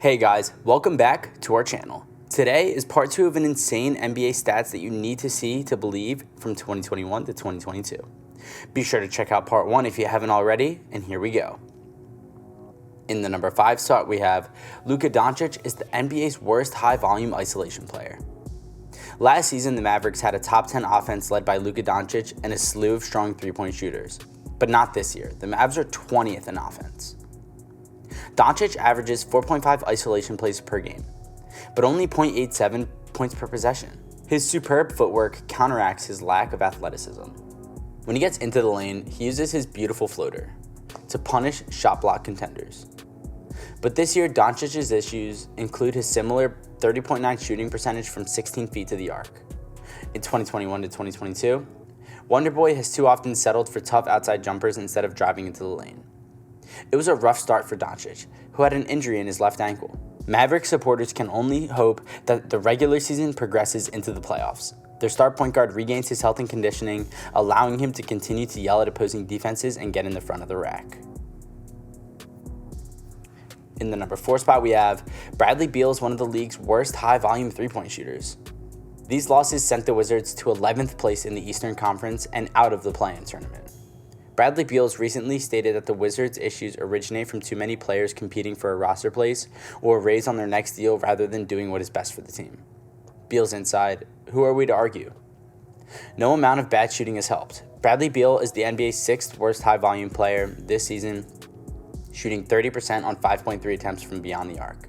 Hey guys, welcome back to our channel. Today is part 2 of an insane NBA stats that you need to see to believe from 2021 to 2022. Be sure to check out part 1 if you haven't already, and here we go. In the number 5 slot, we have Luka Doncic is the NBA's worst high-volume isolation player. Last season, the Mavericks had a top 10 offense led by Luka Doncic and a slew of strong three-point shooters. But not this year. The Mavs are 20th in offense. Doncic averages 4.5 isolation plays per game, but only 0.87 points per possession. His superb footwork counteracts his lack of athleticism. When he gets into the lane, he uses his beautiful floater to punish shot block contenders. But this year, Doncic's issues include his similar 30.9 shooting percentage from 16 feet to the arc. In 2021 to 2022, Wonderboy has too often settled for tough outside jumpers instead of driving into the lane. It was a rough start for Doncic, who had an injury in his left ankle. Mavericks supporters can only hope that the regular season progresses into the playoffs. Their star point guard regains his health and conditioning, allowing him to continue to yell at opposing defenses and get in the front of the rack. In the number 4 spot, we have Bradley Beal is one of the league's worst high-volume three-point shooters. These losses sent the Wizards to 11th place in the Eastern Conference and out of the play-in tournament. Bradley Beal recently stated that the Wizards' issues originate from too many players competing for a roster place or a raise on their next deal rather than doing what is best for the team. Beal's inside. Who are we to argue? No amount of bad shooting has helped. Bradley Beal is the NBA's 6th worst high-volume player this season, shooting 30% on 5.3 attempts from beyond the arc.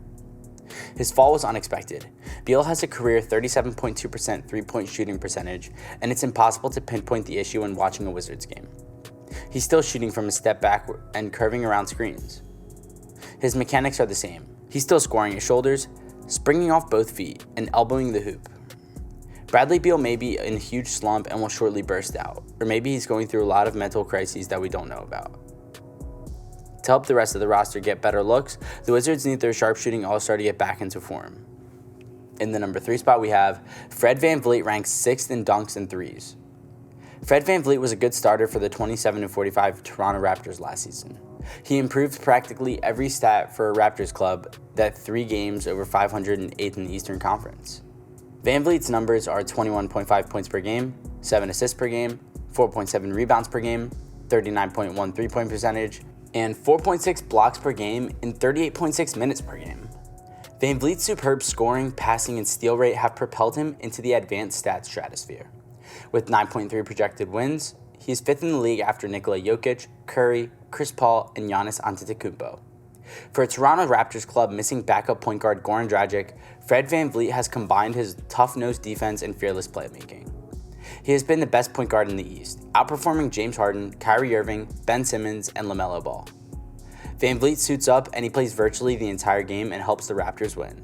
His fall was unexpected. Beal has a career 37.2% three-point shooting percentage, and it's impossible to pinpoint the issue when watching a Wizards game. He's still shooting from a step back and curving around screens. His mechanics are the same. He's still scoring his shoulders, springing off both feet, and elbowing the hoop. Bradley Beal may be in a huge slump and will shortly burst out, or maybe he's going through a lot of mental crises that we don't know about. To help the rest of the roster get better looks, the Wizards need their sharpshooting all-star to get back into form. In the number 3 spot, we have Fred VanVleet ranks 6th in dunks and threes. Fred VanVleet was a good starter for the 27-45 Toronto Raptors last season. He improved practically every stat for a Raptors club that 3 games over 508th in the Eastern Conference. VanVleet's numbers are 21.5 points per game, 7 assists per game, 4.7 rebounds per game, 39.1 three-point percentage, and 4.6 blocks per game in 38.6 minutes per game. VanVleet's superb scoring, passing, and steal rate have propelled him into the advanced stats stratosphere. With 9.3 projected wins, he is 5th in the league after Nikola Jokic, Curry, Chris Paul, and Giannis Antetokounmpo. For a Toronto Raptors club missing backup point guard Goran Dragic, Fred VanVleet has combined his tough-nosed defense and fearless playmaking. He has been the best point guard in the East, outperforming James Harden, Kyrie Irving, Ben Simmons, and LaMelo Ball. VanVleet suits up and he plays virtually the entire game and helps the Raptors win.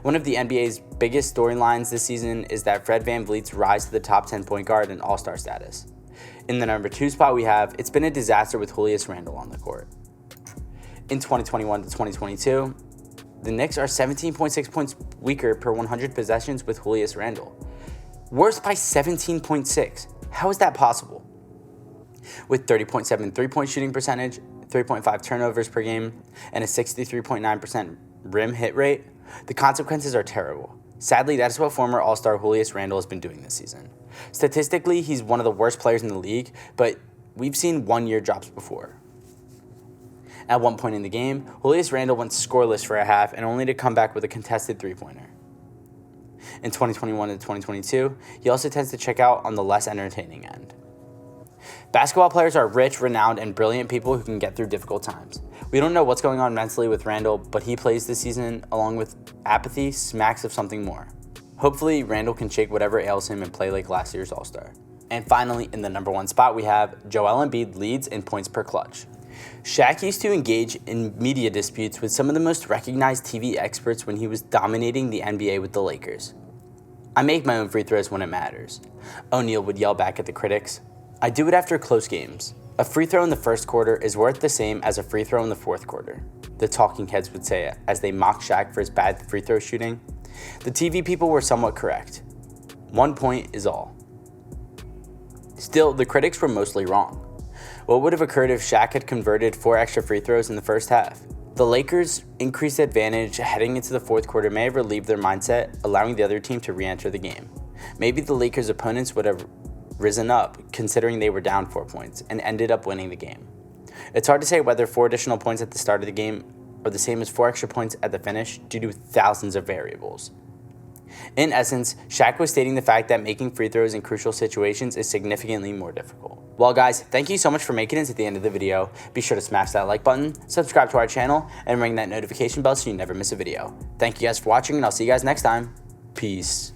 One of the NBA's biggest storylines this season is that Fred VanVleet's rise to the top 10 point guard and all-star status. In the number 2 spot we have, it's been a disaster with Julius Randle on the court. In 2021 to 2022, the Knicks are 17.6 points weaker per 100 possessions with Julius Randle. Worse by 17.6. How is that possible? With 30.7 three-point shooting percentage, 3.5 turnovers per game, and a 63.9% rim hit rate, the consequences are terrible. Sadly, that is what former All-Star Julius Randle has been doing this season. Statistically, he's one of the worst players in the league, but we've seen one-year drops before. At one point in the game, Julius Randle went scoreless for a half and only to come back with a contested three-pointer. In 2021 to 2022, he also tends to check out on the less entertaining end. Basketball players are rich, renowned, and brilliant people who can get through difficult times. We don't know what's going on mentally with Randle, but he plays this season along with apathy, smacks of something more. Hopefully, Randle can shake whatever ails him and play like last year's All-Star. And finally, in the number 1 spot, we have Joel Embiid leads in points per clutch. Shaq used to engage in media disputes with some of the most recognized TV experts when he was dominating the NBA with the Lakers. I make my own free throws when it matters. O'Neal would yell back at the critics. I do it after close games. A free throw in the first quarter is worth the same as a free throw in the fourth quarter, the talking heads would say as they mocked Shaq for his bad free throw shooting. The TV people were somewhat correct. 1 point is all. Still, the critics were mostly wrong. What would have occurred if Shaq had converted 4 extra free throws in the first half? The Lakers' increased advantage heading into the fourth quarter may have relieved their mindset, allowing the other team to re-enter the game. Maybe the Lakers' opponents would have risen up, considering they were down 4 points, and ended up winning the game. It's hard to say whether 4 additional points at the start of the game are the same as 4 extra points at the finish due to thousands of variables. In essence, Shaq was stating the fact that making free throws in crucial situations is significantly more difficult. Well guys, thank you so much for making it to the end of the video. Be sure to smash that like button, subscribe to our channel, and ring that notification bell so you never miss a video. Thank you guys for watching, and I'll see you guys next time. Peace.